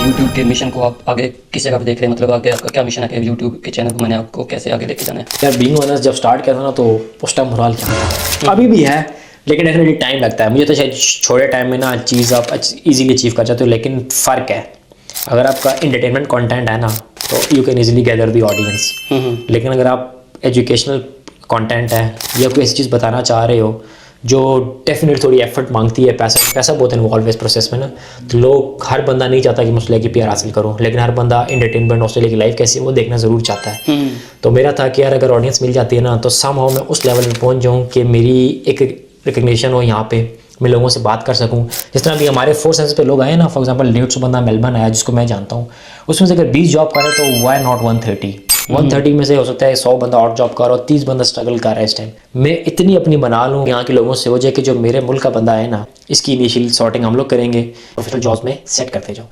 YouTube के mission को आप आगे किस जगह पे देख रहे हैं, मतलब आगे आपका क्या मिशन है कि यूट्यूब के चैनल को मैंने आपको कैसे आगे लेके जाना है? यार बीइंग ऑनेस्ट, जब स्टार्ट किया था ना तो उस टाइम मोरल क्या था, अभी भी है, लेकिन डेफिनेटली टाइम लगता है। मुझे तो शायद छोटे टाइम में ना चीज़ आप इजीली अचीव कर जाते हो, लेकिन फ़र्क है अगर आपका इंटरटेनमेंट कंटेंट है ना तो you can easily gather the audience. लेकिन अगर आप एजुकेशनल कंटेंट है या कोई ऐसी चीज़ बताना चाह रहे हो जो डेफिनेट थोड़ी एफर्ट मांगती है, पैसा बहुत इन्वॉल्व है इस प्रोसेस में ना, तो लोग, हर बंदा नहीं चाहता कि मैं ऑस्ट्रेलिया की पीआर हासिल करूं, लेकिन हर बंदा इंटरटेनमेंट ऑस्ट्रेलिया की लाइफ कैसी है वो देखना ज़रूर चाहता है। तो मेरा था कि यार अगर ऑडियंस मिल जाती है ना तो समहाउ मैं उस लेवल पे पहुंच जाऊँ कि मेरी एक रिकग्निशन हो यहाँ पे, मैं लोगों से बात कर सकूं। जिस तरह भी हमारे 4 सेंस पे लोग आए ना, फॉर एग्जांपल 150 बंदा मेलबर्न आया जिसको मैं जानता हूँ, उसमें से अगर 20 जॉब करे तो वाई नॉट 130 में से हो सकता है 100 बंदा और जॉब कर रहा हो, 30 बंदा स्ट्रगल कर रहा है इस टाइम। मैं इतनी अपनी बना लूँ यहाँ के लोगों से हो जाए कि जो मेरे मुल्क का बंदा है ना, इसकी इनिशियल सॉर्टिंग हम लोग करेंगे, प्रोफेशनल जॉब्स में सेट करते जाओ।